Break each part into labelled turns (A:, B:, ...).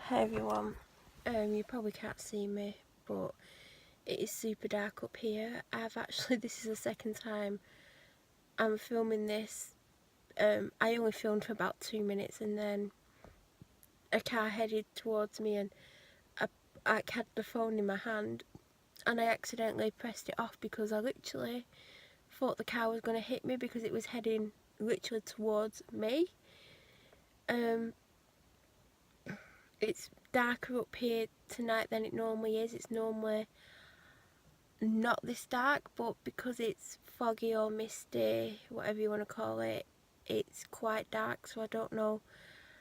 A: Hey everyone, you probably can't see me, but it is super dark up here. This is the second time I'm filming this. I only filmed for about 2 minutes and then a car headed towards me and I had the phone in my hand and I accidentally pressed it off because I literally thought the car was going to hit me because it was heading literally towards me. It's darker up here tonight than it normally is. It's normally not this dark, but because it's foggy or misty, whatever you want to call it, it's quite dark, so I don't know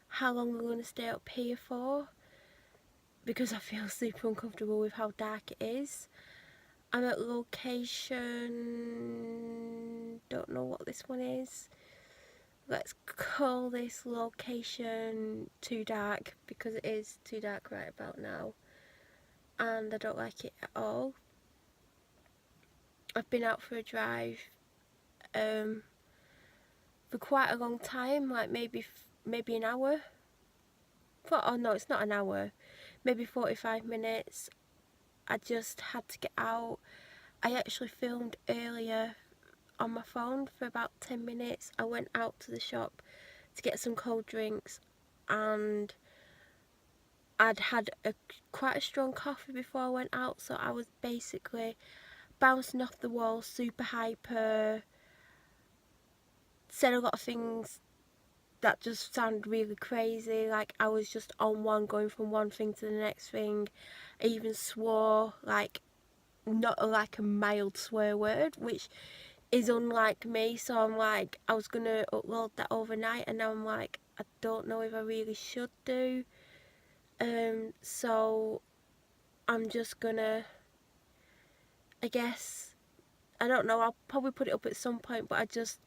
A: how long we're going to stay up here for because I feel super uncomfortable with how dark it is. I'm at location, don't know what this one is. Let's call this location too dark because it is too dark right about now and I don't like it at all. I've been out for a drive for quite a long time, like maybe an hour. Oh no, it's not an hour, maybe 45 minutes. I just had to get out. I actually filmed earlier on my phone for about 10 minutes. I went out to the shop to get some cold drinks and I'd had quite a strong coffee before I went out, so I was basically bouncing off the wall, super hyper, said a lot of things that just sounded really crazy. Like I was just on one, going from one thing to the next thing. I even swore, like not like a mild swear word, which is unlike me. So I'm like, I was gonna upload that overnight and now I'm like, I don't know if I really should do. So I'm just gonna, I guess, I don't know, I'll probably put it up at some point, but I just,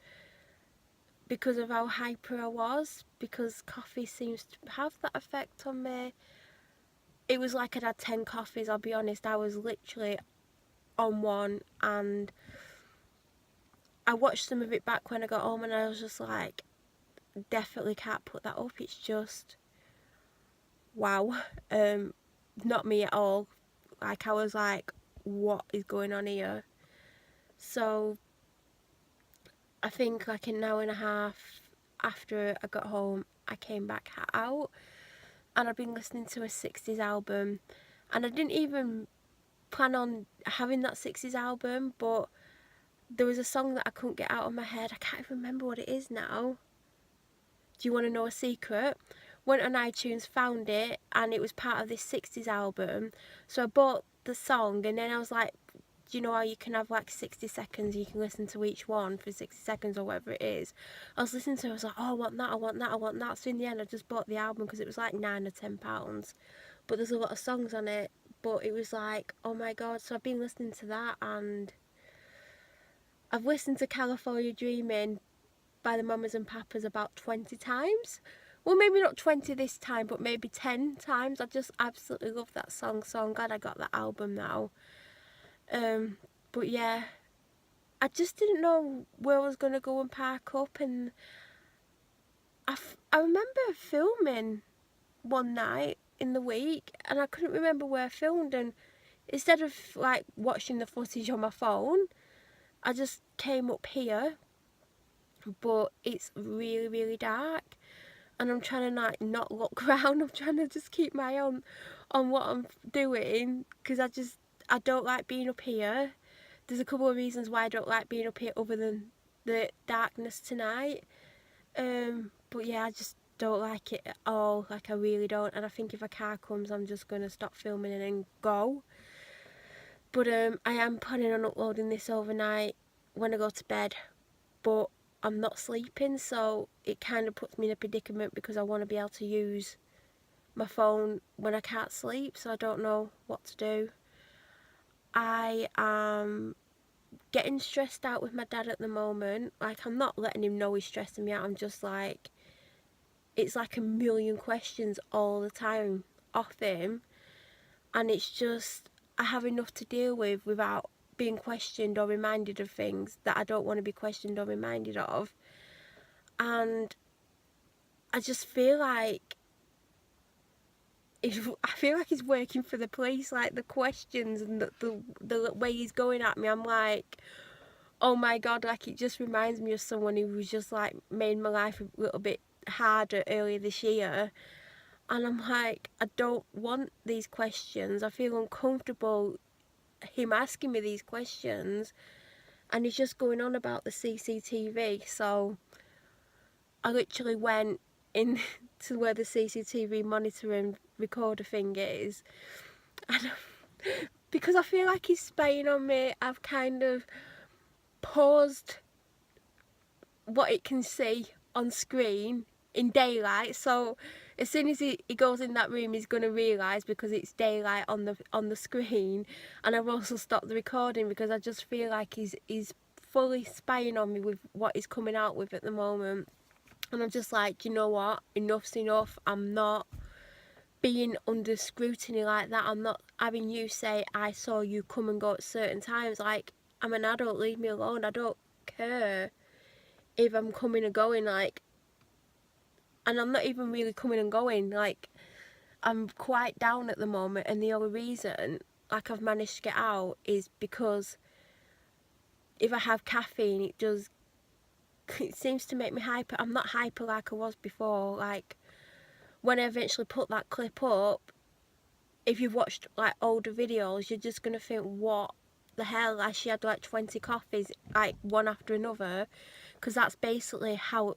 A: because of how hyper I was, because coffee seems to have that effect on me. It was like I'd had 10 coffees, I'll be honest. I was literally on one and I watched some of it back when I got home and I was just like, definitely can't put that up. It's just, wow. Not me at all. Like I was like, what is going on here? So I think like an hour and a half after I got home, I came back out and I've been listening to a 60s album and I didn't even plan on having that 60s album, but there was a song that I couldn't get out of my head. I can't even remember what it is now. Do you want to know a secret? Went on iTunes, found it, and it was part of this 60s album. So I bought the song and then I was like, do you know how you can have like 60 seconds, you can listen to each one for 60 seconds or whatever it is. I was listening to it, I was like, oh, I want that, I want that, I want that. So in the end I just bought the album because it was like £9 or £10. But there's a lot of songs on it. But it was like, oh my god. So I've been listening to that and I've listened to California Dreaming by the Mamas and Papas about 20 times. Well, maybe not 20 this time, but maybe 10 times. I just absolutely love that song, so I'm glad I got that album now. But yeah, I just didn't know where I was going to go and park up, and I remember filming one night in the week, and I couldn't remember where I filmed, and instead of like watching the footage on my phone, I just came up here, but it's really, really dark. And I'm trying to like not look around. I'm trying to just keep my eye on what I'm doing because I don't like being up here. There's a couple of reasons why I don't like being up here other than the darkness tonight. But yeah, I just don't like it at all. Like I really don't. And I think if a car comes, I'm just gonna stop filming and then go. But I am planning on uploading this overnight when I go to bed. But I'm not sleeping, so it kind of puts me in a predicament because I want to be able to use my phone when I can't sleep, so I don't know what to do. I am getting stressed out with my dad at the moment. Like, I'm not letting him know he's stressing me out. I'm just like, it's like a million questions all the time off him, and it's just, I have enough to deal with without being questioned or reminded of things that I don't want to be questioned or reminded of. And I just feel like I feel like he's working for the police, like the questions and the way he's going at me. I'm like, oh my god, like it just reminds me of someone who was just like made my life a little bit harder earlier this year. And I'm like, I don't want these questions. I feel uncomfortable him asking me these questions, and he's just going on about the CCTV. So I literally went in to where the CCTV monitor and recorder thing is, and because I feel like he's spying on me, I've kind of paused what it can see on screen in daylight. So as soon as he goes in that room, he's going to realise, because it's daylight on the screen. And I've also stopped the recording because I just feel like he's fully spying on me with what he's coming out with at the moment. And I'm just like, you know what, enough's enough. I'm not being under scrutiny like that. I'm not having you say I saw you come and go at certain times. Like, I'm an adult, leave me alone. I don't care if I'm coming and going, like, and I'm not even really coming and going, like, I'm quite down at the moment, and the only reason, like, I've managed to get out is because if I have caffeine, it seems to make me hyper. I'm not hyper like I was before. Like, when I eventually put that clip up, if you've watched, like, older videos, you're just gonna think, what the hell, like, she had, like, 20 coffees, like, one after another, because that's basically how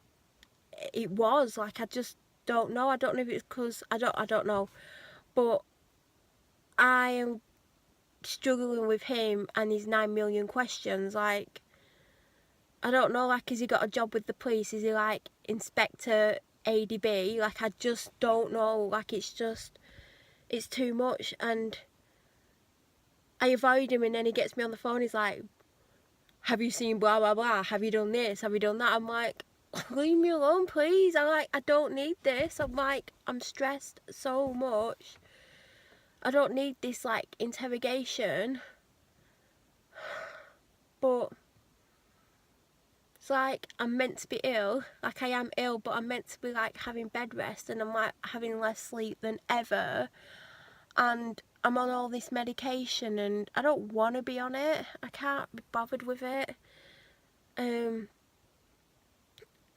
A: it was. Like, I just don't know. I don't know if it's because I don't know, but I am struggling with him and his 9 million questions. Like, I don't know, like, has he got a job with the police? Is he like Inspector ADB? Like, I just don't know. Like, it's too much. And I avoid him, and then he gets me on the phone. He's like, have you seen blah blah blah? Have you done this? Have you done that? I'm like, leave me alone, please. I don't need this. I'm like, I'm stressed so much. I don't need this, like, interrogation. But it's like I'm meant to be ill. Like, I am ill, but I'm meant to be, like, having bed rest, and I'm, like, having less sleep than ever. And I'm on all this medication, and I don't want to be on it. I can't be bothered with it. And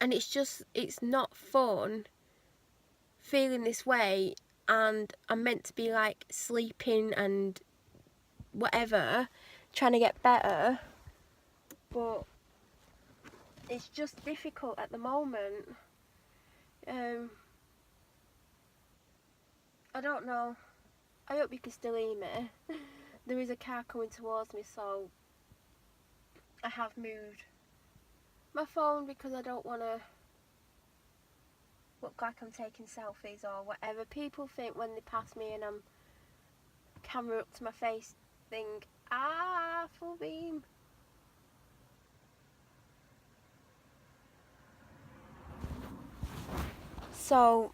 A: it's not fun feeling this way, and I'm meant to be, like, sleeping and whatever, trying to get better, but it's just difficult at the moment. I don't know. I hope you can still hear me. There is a car coming towards me, so I have moved my phone because I don't want to look like I'm taking selfies or whatever. People think when they pass me and I'm camera up to my face, think, ah, full beam. So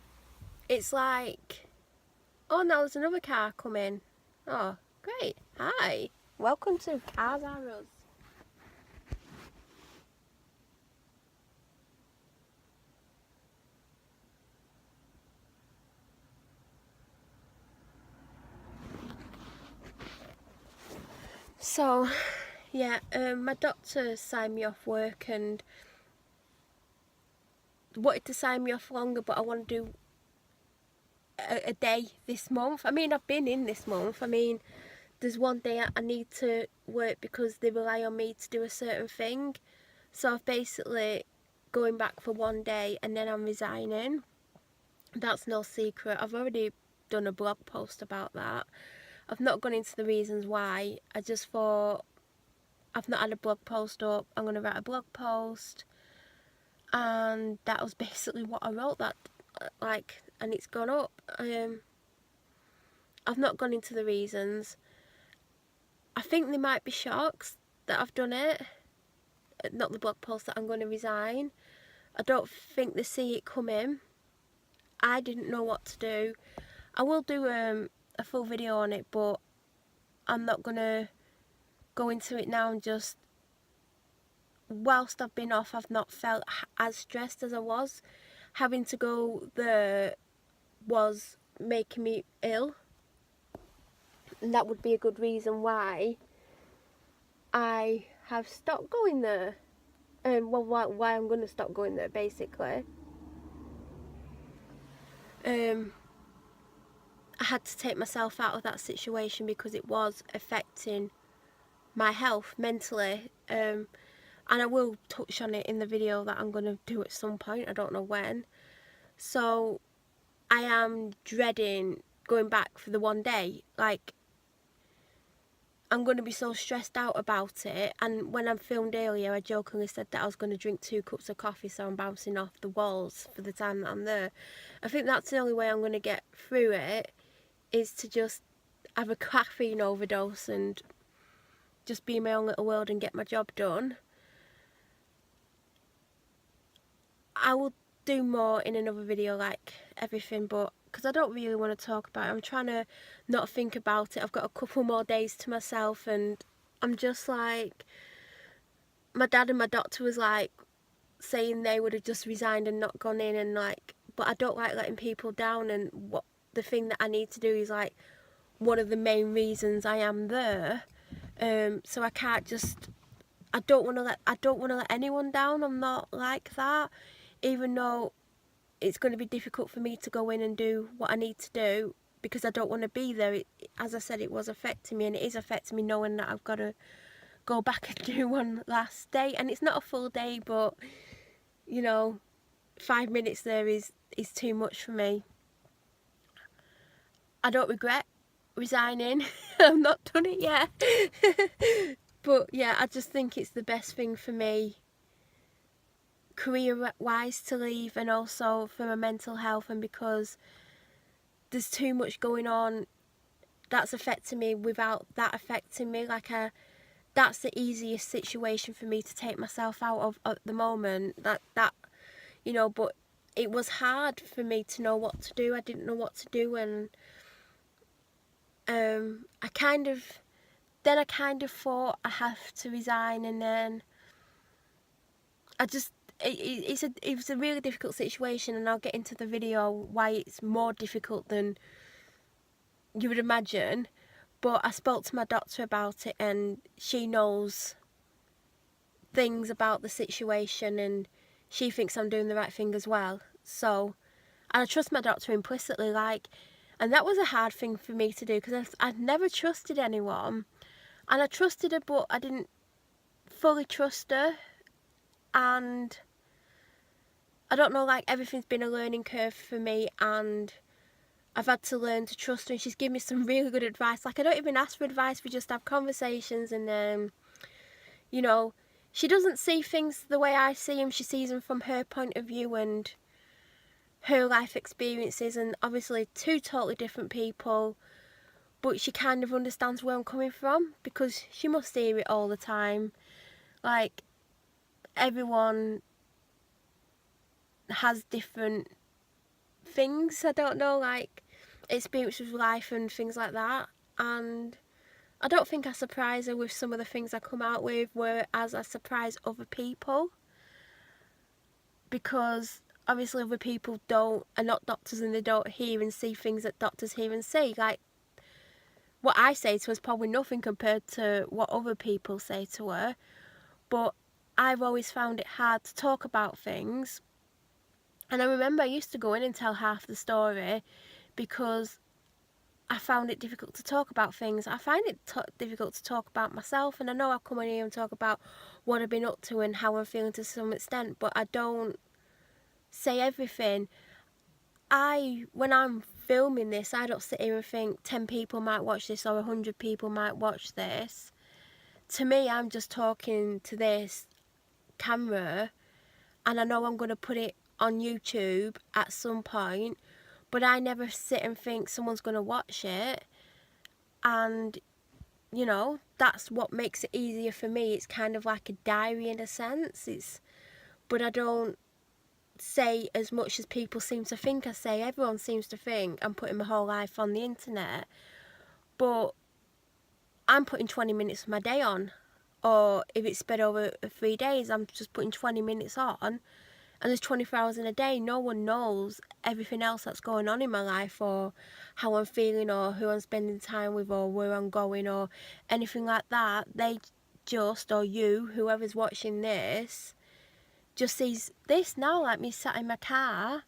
A: it's like, oh, now there's another car coming. Oh, great. Hi. Welcome to Cars Are Us. So, yeah, my doctor signed me off work and wanted to sign me off longer, but I want to do a day this month. I mean, I've been in this month. I mean, there's one day I need to work because they rely on me to do a certain thing. So I've basically going back for one day and then I'm resigning. That's no secret. I've already done a blog post about that. I've not gone into the reasons why. I just thought, I've not had a blog post up, I'm going to write a blog post. And that was basically what I wrote, that, like, and it's gone up. I've not gone into the reasons. I think they might be shocked that I've done it. Not the blog post, that I'm going to resign. I don't think they see it coming. I didn't know what to do. I will do a full video on it, but I'm not going to go into it now. And just, whilst I've been off, I've not felt as stressed as I was. Having to go there was making me ill, and that would be a good reason why I have stopped going there. Well, why I'm going to stop going there, basically. I had to take myself out of that situation because it was affecting my health mentally. And I will touch on it in the video that I'm going to do at some point. I don't know when. So I am dreading going back for the one day. Like, I'm going to be so stressed out about it. And when I filmed earlier, I jokingly said that I was going to drink 2 cups of coffee so I'm bouncing off the walls for the time that I'm there. I think that's the only way I'm going to get through it, is to just have a caffeine overdose and just be in my own little world and get my job done. I will do more in another video, like everything, but because I don't really want to talk about it, I'm trying to not think about it. I've got a couple more days to myself, and I'm just like, my dad and my doctor was like saying they would have just resigned and not gone in, and like, but I don't like letting people down, and what the thing that I need to do is like one of the main reasons I am there. So I can't just, I don't want to let anyone down. I'm not like that, even though it's going to be difficult for me to go in and do what I need to do because I don't want to be there. As I said, it was affecting me, and it is affecting me knowing that I've got to go back and do one last day. And it's not a full day, but, you know, 5 minutes there is too much for me. I don't regret resigning. I've not done it yet. But yeah, I just think it's the best thing for me, career-wise, to leave, and also for my mental health, and because there's too much going on that's affecting me without that affecting me. Like, that's the easiest situation for me to take myself out of at the moment. That you know, but it was hard for me to know what to do. I didn't know what to do, and I kind of thought I have to resign, and then I just, it was a really difficult situation, and I'll get into the video why it's more difficult than you would imagine. But I spoke to my doctor about it, and she knows things about the situation, and she thinks I'm doing the right thing as well. So, and I trust my doctor implicitly, like, and that was a hard thing for me to do because I'd never trusted anyone, and I trusted her, but I didn't fully trust her. And I don't know, like, everything's been a learning curve for me, and I've had to learn to trust her, and she's given me some really good advice. Like, I don't even ask for advice, we just have conversations, and you know, she doesn't see things the way I see them. She sees them from her point of view and her life experiences, and obviously 2 totally different people, but she kind of understands where I'm coming from because she must hear it all the time. Like, everyone has different things, I don't know, like experience with life and things like that, and I don't think I surprise her with some of the things I come out with, whereas I surprise other people, because obviously other people are not doctors, and they don't hear and see things that doctors hear and see. Like, what I say to her is probably nothing compared to what other people say to her, but I've always found it hard to talk about things. And I remember I used to go in and tell half the story because I found it difficult to talk about things. I find it difficult to talk about myself, and I know I come in here and talk about what I've been up to and how I'm feeling to some extent, but I don't say everything. When I'm filming this, I don't sit here and think 10 people might watch this or 100 people might watch this. To me, I'm just talking to this camera, and I know I'm going to put it on YouTube at some point, but I never sit and think someone's going to watch it. And, you know, that's what makes it easier for me. It's kind of like a diary in a sense. But I don't say as much as people seem to think I say. Everyone seems to think I'm putting my whole life on the internet, but I'm putting 20 minutes of my day on. Or if it's spread over 3 days, I'm just putting 20 minutes on, and there's 24 hours in a day. No one knows everything else that's going on in my life, or how I'm feeling, or who I'm spending time with, or where I'm going, or anything like that. They just, or you, whoever's watching this, just sees this now, like me sat in my car,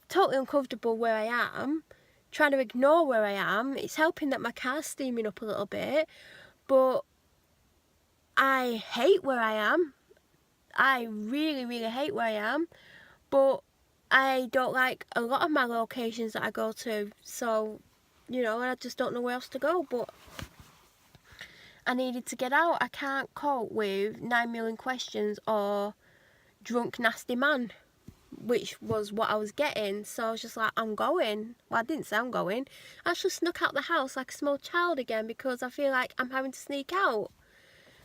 A: totally uncomfortable where I am, trying to ignore where I am. It's helping that my car's steaming up a little bit, but I hate where I am. I really, really hate where I am, but I don't like a lot of my locations that I go to, so, you know, I just don't know where else to go, but I needed to get out. I can't cope with 9 million questions or drunk, nasty man, which was what I was getting, so I was just like, I'm going. Well, I didn't say I'm going. I actually snuck out the house like a small child again, because I feel like I'm having to sneak out.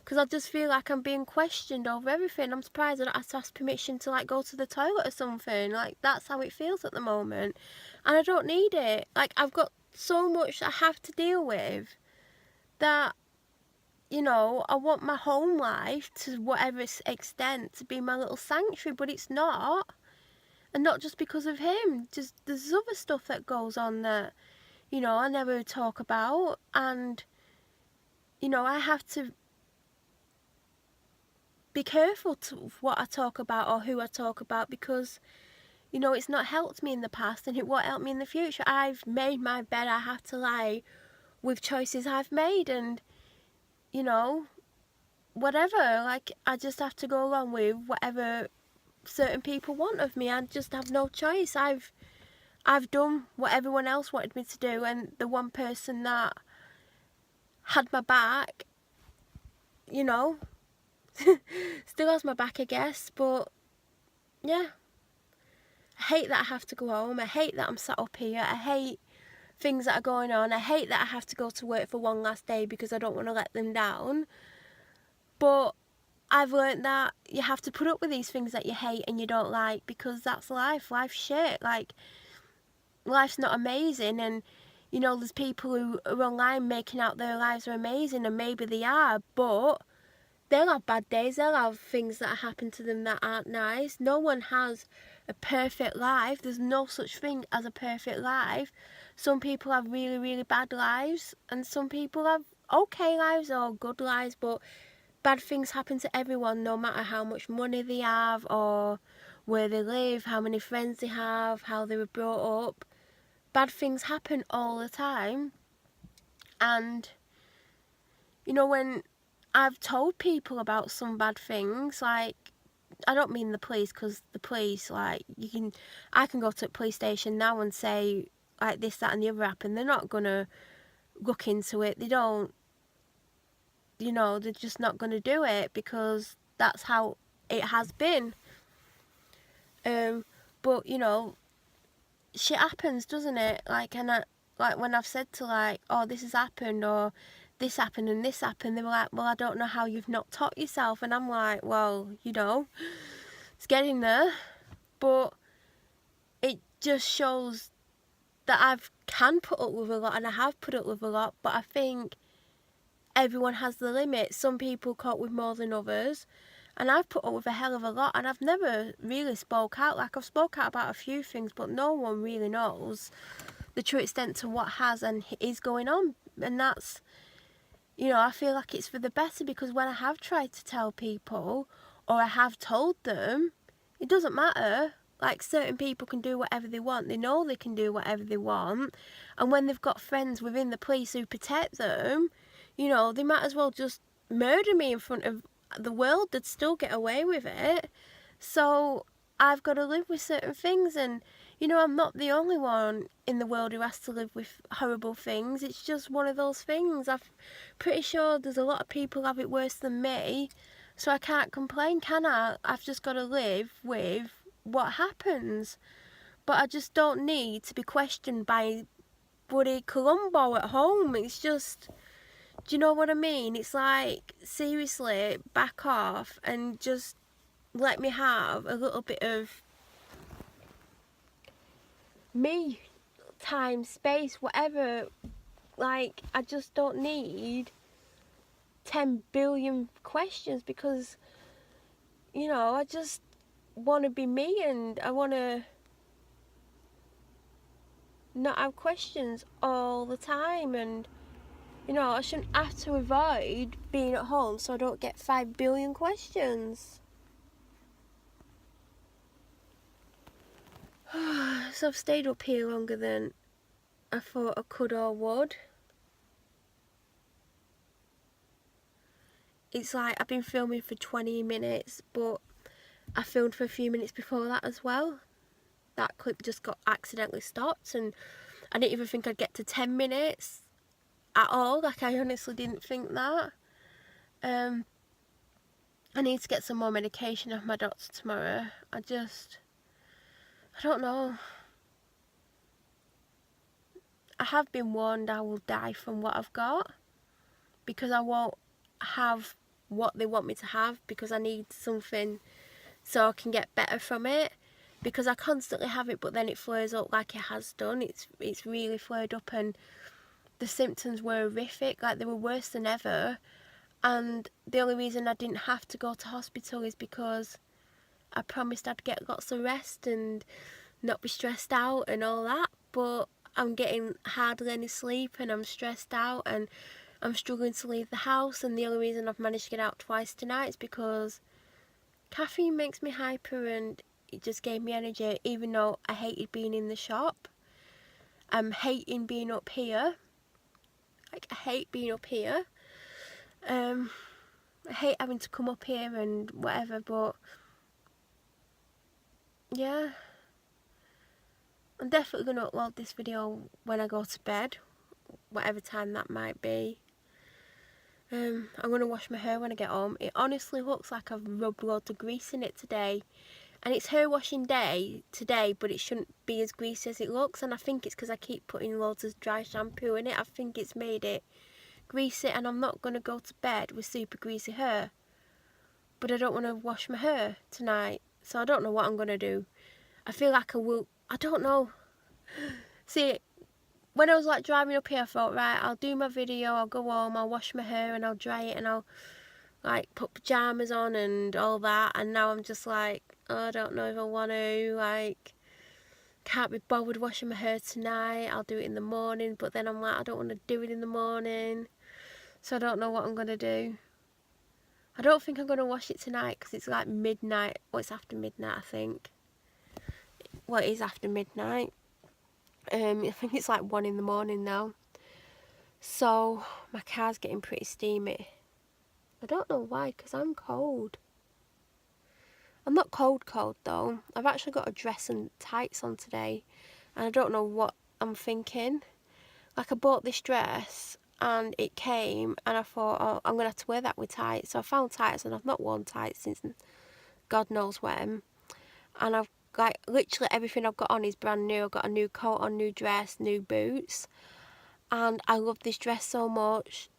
A: Because I just feel like I'm being questioned over everything. I'm surprised I don't have to ask permission to, like, go to the toilet or something. Like, that's how it feels at the moment. And I don't need it. Like, I've got so much I have to deal with that, you know, I want my home life, to whatever extent, to be my little sanctuary, but it's not. And not just because of him. Just, there's other stuff that goes on that, you know, I never talk about. And, you know, I have to be careful to what I talk about or who I talk about, because, you know, it's not helped me in the past and it won't help me in the future. I've made my bed. I have to lie with choices I've made, and, you know, whatever, like, I just have to go along with whatever certain people want of me. I just have no choice. I've done what everyone else wanted me to do, and the one person that had my back, you know, still has my back, I guess. But yeah, I hate that I have to go home. I hate that I'm sat up here. I hate things that are going on. I hate that I have to go to work for one last day because I don't want to let them down. But I've learnt that you have to put up with these things that you hate and you don't like, because that's life. Life's shit. Like, life's not amazing. And, you know, there's people who are online making out their lives are amazing, and maybe they are, but they'll have bad days. They'll have things that happen to them that aren't nice. No one has a perfect life. There's no such thing as a perfect life. Some people have really, really bad lives, and some people have okay lives or good lives, but bad things happen to everyone, no matter how much money they have or where they live, how many friends they have, how they were brought up. Bad things happen all the time. And, you know, when I've told people about some bad things, like, I don't mean the police, because the police, like, I can go to a police station now and say, like, this, that and the other happened. They're not gonna look into it. They don't, you know, they're just not gonna do it, because that's how it has been. But, you know, shit happens, doesn't it? Like, and like, when I've said to, like, oh, this has happened, or this happened and this happened, they were like, well, I don't know how you've not taught yourself. And I'm like, well, you know, it's getting there. But it just shows that I can put up with a lot, and I have put up with a lot, but I think everyone has the limit. Some people cope with more than others, and I've put up with a hell of a lot, and I've never really spoke out. Like, I've spoke out about a few things, but no one really knows the true extent to what has and is going on. And that's, you know, I feel like it's for the better, because when I have tried to tell people, or I have told them, it doesn't matter. Like, certain people can do whatever they want. They know they can do whatever they want. And when they've got friends within the police who protect them, you know, they might as well just murder me in front of the world. They'd still get away with it. So I've got to live with certain things. And, you know, I'm not the only one in the world who has to live with horrible things. It's just one of those things. I'm pretty sure there's a lot of people who have it worse than me. So I can't complain, can I? I've just got to live with what happens. But I just don't need to be questioned by bloody Columbo at home. It's just, do you know what I mean? It's like, seriously, back off and just let me have a little bit of me, time, space, whatever. Like, I just don't need 10 billion questions, because, you know, I just, want to be me, and I want to not have questions all the time, and you know, I shouldn't have to avoid being at home so I don't get 5 billion questions. So I've stayed up here longer than I thought I could or would. It's like I've been filming for 20 minutes, but I filmed for a few minutes before that as well. That clip just got accidentally stopped, and I didn't even think I'd get to 10 minutes at all. Like, I honestly didn't think that. I need to get some more medication off my doctor tomorrow. I don't know. I have been warned I will die from what I've got, because I won't have what they want me to have, because I need something so I can get better from it, because I constantly have it but then it flares up like it has done. It's really flared up, and the symptoms were horrific, like they were worse than ever. And the only reason I didn't have to go to hospital is because I promised I'd get lots of rest and not be stressed out and all that, but I'm getting hardly any sleep, and I'm stressed out, and I'm struggling to leave the house, and the only reason I've managed to get out twice tonight is because caffeine makes me hyper, and it just gave me energy, even though I hated being in the shop. I'm hating being up here. Like, I hate being up here. I hate having to come up here and whatever, but yeah. I'm definitely going to upload this video when I go to bed, whatever time that might be. I'm going to wash my hair when I get home. It honestly looks like I've rubbed loads of grease in it today. And it's hair washing day today, but it shouldn't be as greasy as it looks. And I think it's because I keep putting loads of dry shampoo in it. I think it's made it greasy, and I'm not going to go to bed with super greasy hair. But I don't want to wash my hair tonight, so I don't know what I'm going to do. I feel like I will. I don't know. See, when I was like driving up here, I thought, right, I'll do my video, I'll go home, I'll wash my hair and I'll dry it, and I'll like put pyjamas on and all that. And now I'm just like, oh, I don't know if I want to, like, can't be bothered washing my hair tonight. I'll do it in the morning, but then I'm like, I don't want to do it in the morning, so I don't know what I'm going to do. I don't think I'm going to wash it tonight because it's like midnight. Well, it's after midnight, I think. Well, it is after midnight. I think it's like 1 in the morning now. So my car's getting pretty steamy. I don't know why, because I'm cold. I'm not cold though. I've actually got a dress and tights on today, and I don't know what I'm thinking. Like, I bought this dress and it came, and I thought, oh, I'm going to have to wear that with tights. So I found tights, and I've not worn tights since God knows when. And I've, like, literally everything I've got on is brand new. I've got a new coat on, new dress, new boots. And I love this dress so much.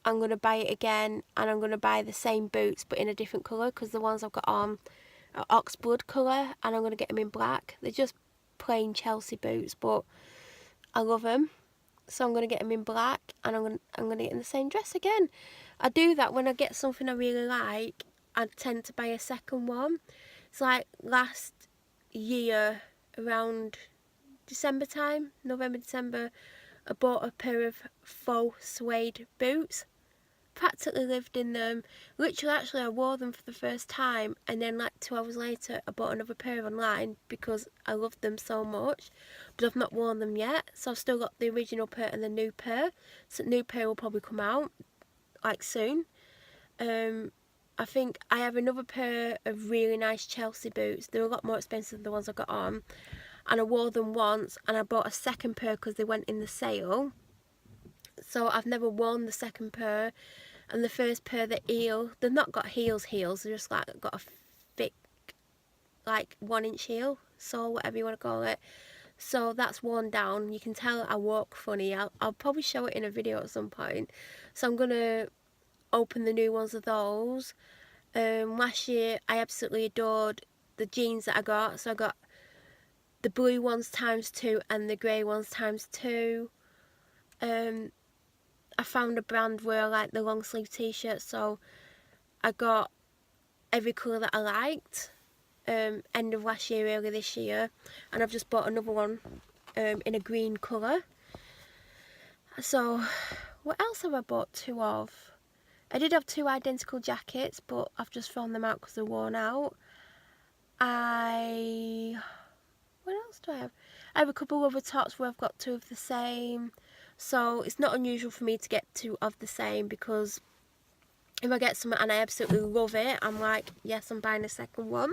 A: I'm going to buy it again, and I'm going to buy the same boots but in a different colour, because the ones I've got on are oxblood colour, and I'm going to get them in black. They're just plain Chelsea boots, but I love them. So I'm going to get them in black, and I'm going to get in the same dress again. I do that when I get something I really like. I tend to buy a second one. It's like last year around December time, November, December, I bought a pair of faux suede boots. Practically lived in them. Literally, actually, I wore them for the first time, and then like 2 hours later I bought another pair online because I loved them so much, but I've not worn them yet. So I've still got the original pair and the new pair. So the new pair will probably come out like soon. I think I have another pair of really nice Chelsea boots. They're a lot more expensive than the ones I got on, and I wore them once, and I bought a second pair because they went in the sale. So I've never worn the second pair. And the first pair, the heel, they've not got heels, they're just like got a thick, like 1-inch heel, so whatever you want to call it. So that's worn down. You can tell I walk funny. I'll probably show it in a video at some point. So I'm going to open the new ones of those. Last year I absolutely adored the jeans that I got. So I got the blue ones ×2 and the grey ones ×2. I found a brand where I like the long sleeve t-shirts, so I got every colour that I liked. end of last year, early this year, and I've just bought another one in a green colour. So what else have I bought 2 of? I did have 2 identical jackets, but I've just thrown them out because they're worn out. What else do I have? I have a couple of other tops where I've got 2 of the same. So it's not unusual for me to get 2 of the same, because if I get something and I absolutely love it, I'm like, yes, I'm buying a second one.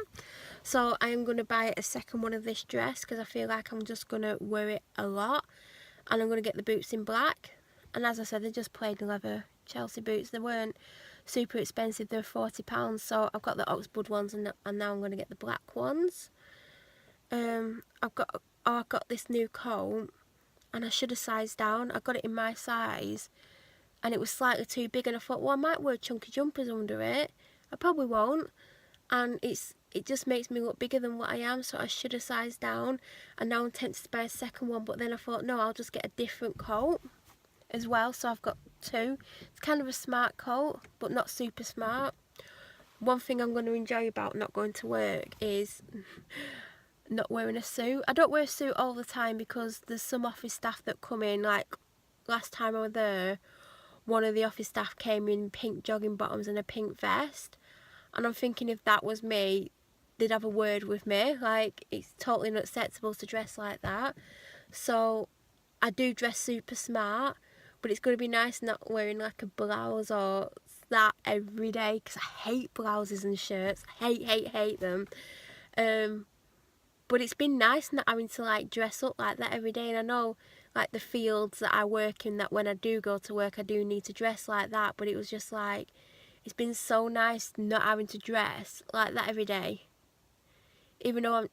A: So I'm going to buy a second one of this dress because I feel like I'm just going to wear it a lot. And I'm going to get the boots in black. And as I said, they're just plain leather Chelsea boots. They weren't super expensive, they're £40. So I've got the Oxford ones, and now I'm going to get the black ones. I've got this new coat, and I should have sized down. I got it in my size, and it was slightly too big, and I thought, well, I might wear chunky jumpers under it. I probably won't, and it just makes me look bigger than what I am, so I should have sized down, and now I'm tempted to buy a second one, but then I thought, no, I'll just get a different coat as well, so I've got 2. It's kind of a smart coat, but not super smart. One thing I'm going to enjoy about not going to work is not wearing a suit. I don't wear a suit all the time because there's some office staff that come in, like last time I was there, one of the office staff came in pink jogging bottoms and a pink vest, and I'm thinking if that was me, they'd have a word with me. Like, it's totally unacceptable to dress like that. So I do dress super smart, but it's going to be nice not wearing like a blouse or that every day, because I hate blouses and shirts. I hate them. But it's been nice not having to like dress up like that every day. And I know like the fields that I work in, that when I do go to work I do need to dress like that, but it was just like, it's been so nice not having to dress like that every day. Even though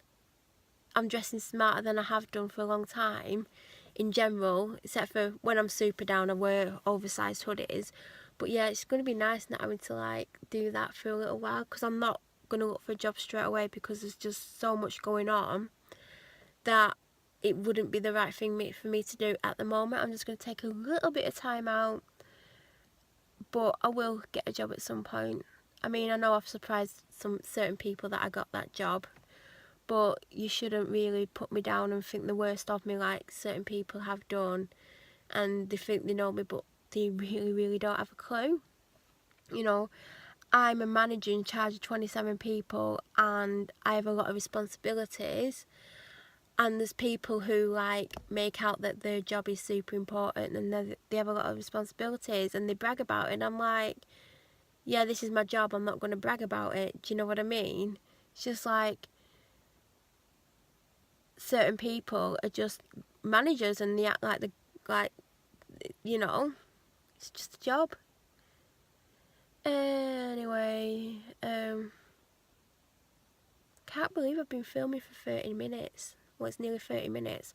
A: I'm dressing smarter than I have done for a long time in general, except for when I'm super down I wear oversized hoodies. But yeah, it's going to be nice not having to like do that for a little while, because I'm not going to look for a job straight away, because there's just so much going on that it wouldn't be the right thing for me to do at the moment. I'm just going to take a little bit of time out, but I will get a job at some point. I mean, I know I've surprised some certain people that I got that job, but you shouldn't really put me down and think the worst of me like certain people have done, and they think they know me, but they really don't have a clue. You know, I'm a manager in charge of 27 people, and I have a lot of responsibilities, and there's people who like make out that their job is super important, and they have a lot of responsibilities and they brag about it, and I'm like, yeah, this is my job, I'm not going to brag about it. Do you know what I mean? It's just like, certain people are just managers and they act like you know, it's just a job. Anyway, can't believe I've been filming for 30 minutes. Well, it's nearly 30 minutes.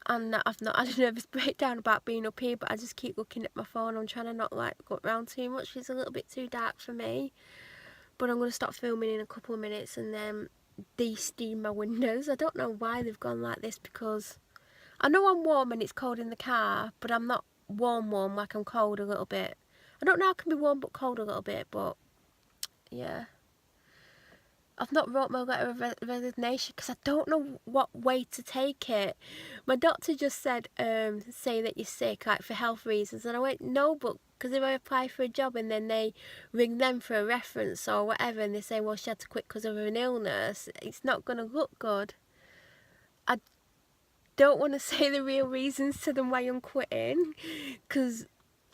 A: And I've not had a nervous breakdown about being up here, but I just keep looking at my phone. I'm trying to not like go around too much. It's a little bit too dark for me. But I'm going to stop filming in a couple of minutes and then de-steam my windows. I don't know why they've gone like this, because I know I'm warm and it's cold in the car, but I'm not warm, like I'm cold a little bit. I don't know, I can be warm but cold a little bit, but yeah. I've not wrote my letter of resignation because I don't know what way to take it. My doctor just said, say that you're sick, like for health reasons. And I went, no, but because if I apply for a job and then they ring them for a reference or whatever, and they say, well, she had to quit because of an illness, it's not going to look good. I don't want to say the real reasons to them why I'm quitting, because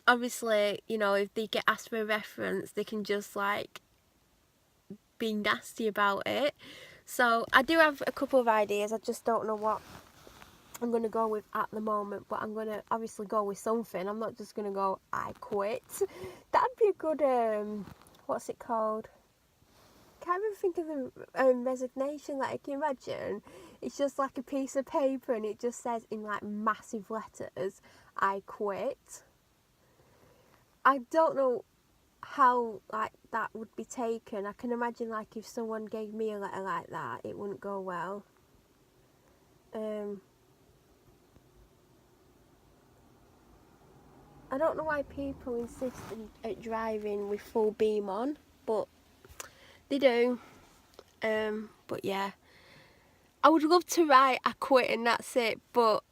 A: obviously, you know, if they get asked for a reference, they can just like being nasty about it. So I do have a couple of ideas. I just don't know what I'm going to go with at the moment, but I'm going to obviously go with something. I'm not just going to go, I quit. That'd be a good, what's it called? Can't even think of the resignation. Like, can you imagine? It's just like a piece of paper and it just says in like massive letters, I quit. I don't know how like that would be taken. I can imagine like if someone gave me a letter like that, it wouldn't go well. I don't know why people insist at driving with full beam on, but they do. But yeah, I would love to write I quit and that's it, but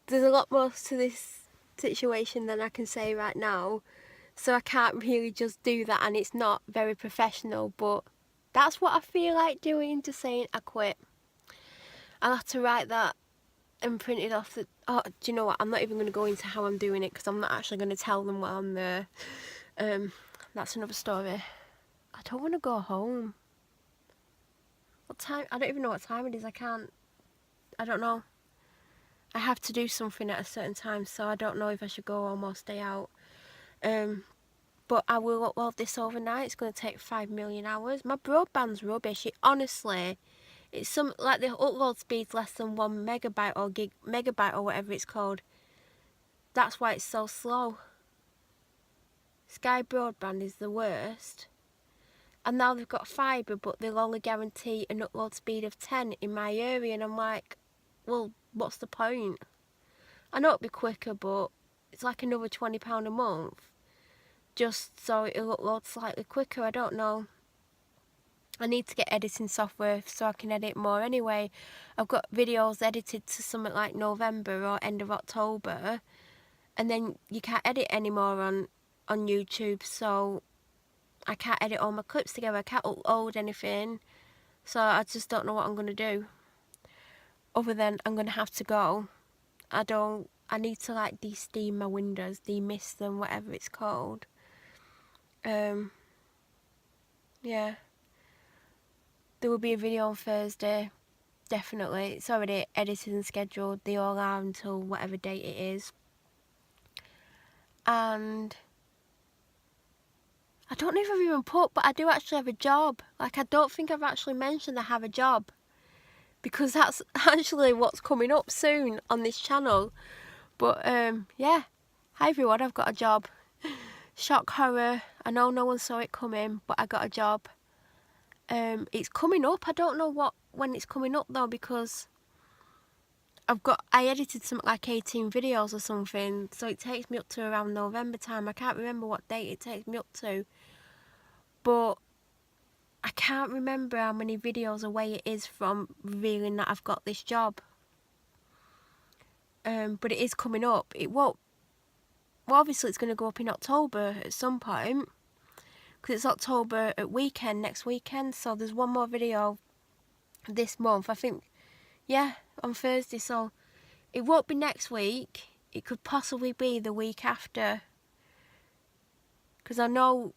A: there's a lot more to this situation than I can say right now, so I can't really just do that, and it's not very professional, but that's what I feel like doing, just saying I quit. I'll have to write that and print it off. Oh, do you know what, I'm not even going to go into how I'm doing it, because I'm not actually going to tell them while I'm there. That's another story. I don't want to go home. What time? I don't even know what time it is. I don't know. I have to do something at a certain time, so I don't know if I should go home or stay out. But I will upload this overnight. It's going to take 5 million hours. My broadband's rubbish. Honestly, it's like the upload speed's less than 1 megabyte or megabyte or whatever it's called. That's why it's so slow. Sky Broadband is the worst. And now they've got fibre, but they'll only guarantee an upload speed of 10 in my area, and I'm like, well, what's the point? I know it'll be quicker, but it's like another £20 a month, just so it'll upload slightly quicker. I don't know. I need to get editing software so I can edit more anyway. I've got videos edited to something like November or end of October, and then you can't edit anymore on YouTube, so I can't edit all my clips together. I can't upload anything, so I just don't know what I'm going to do. Other than I'm going to have to go. I need to like de-steam my windows, de-mist them, whatever it's called. Yeah. There will be a video on Thursday, definitely. It's already edited and scheduled. They all are until whatever date it is. And I don't know if I've even put, but I do actually have a job. Like, I don't think I've actually mentioned I have a job, because that's actually what's coming up soon on this channel. But yeah, hi everyone, I've got a job. Shock horror. I know no one saw it coming, but I got a job. It's coming up. I don't know when it's coming up though, because I edited something like 18 videos or something, so it takes me up to around November time. I can't remember what date it takes me up to, but I can't remember how many videos away it is from revealing that I've got this job. But it is coming up. It won't. Well, obviously it's going to go up in October at some point, because it's October at weekend, next weekend, so there's one more video this month, I think, yeah, on Thursday, so it won't be next week. It could possibly be the week after, because I know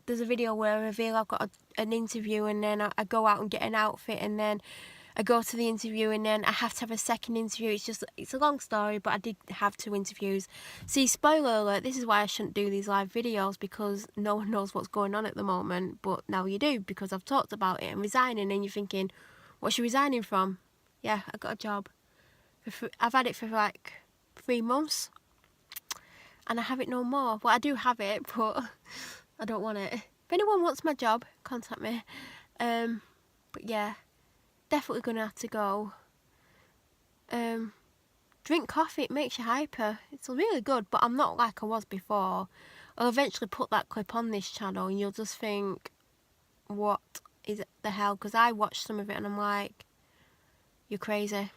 A: there's a video where I reveal I've got an interview, and then I go out and get an outfit, and then I go to the interview, and then I have to have a second interview. It's a long story, but I did have 2 interviews. See, spoiler alert, this is why I shouldn't do these live videos, because no one knows what's going on at the moment, but now you do, because I've talked about it. I'm resigning, and you're thinking, what's you resigning from? Yeah, I got a job. I've had it for like 3 months, and I have it no more. Well, I do have it, but I don't want it. If anyone wants my job, contact me. But yeah, definitely gonna have to go. Drink coffee, it makes you hyper. It's really good, but I'm not like I was before. I'll eventually put that clip on this channel, and you'll just think, what is it the hell? Because I watched some of it and I'm like, you're crazy.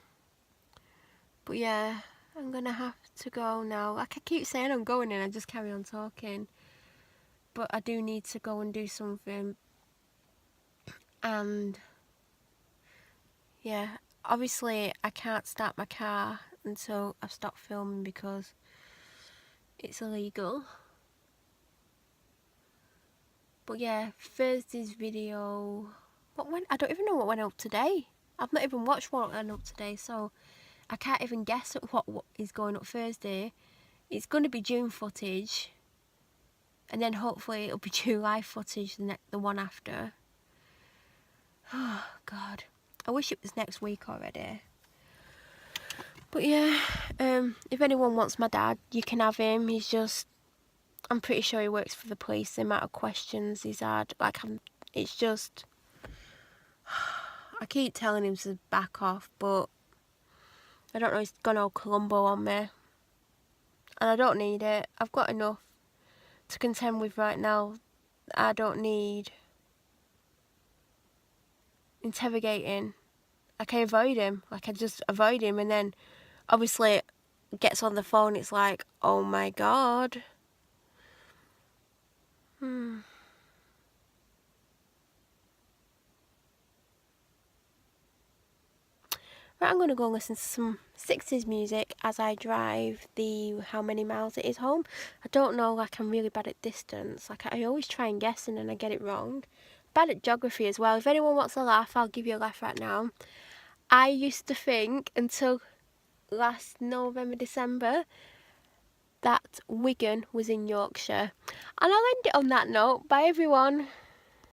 A: But yeah, I'm gonna have to go now. Like I keep saying I'm going, and I just carry on talking. But I do need to go and do something. And yeah, obviously I can't start my car until I've stopped filming, because it's illegal. But yeah, Thursday's video, I don't even know what went up today. I've not even watched what went up today, so I can't even guess at what is going up Thursday. It's going to be June footage, and then hopefully it'll be July footage the one after. Oh God, I wish it was next week already. But yeah, if anyone wants my dad, you can have him. I'm pretty sure he works for the police. The amount of questions he's had, it's just, I keep telling him to back off, but I don't know, he's gone all Columbo on me, and I don't need it. I've got enough to contend with right now. I don't need interrogating. Like I avoid him. Like I just avoid him, and then obviously gets on the phone. It's like, oh my god. Right, I'm going to go and listen to some 60s music as I drive the how many miles it is home. I don't know, like I'm really bad at distance. Like I always try and guess and then I get it wrong. Bad at geography as well. If anyone wants a laugh, I'll give you a laugh right now. I used to think until last November, December, that Wigan was in Yorkshire. And I'll end it on that note. Bye everyone.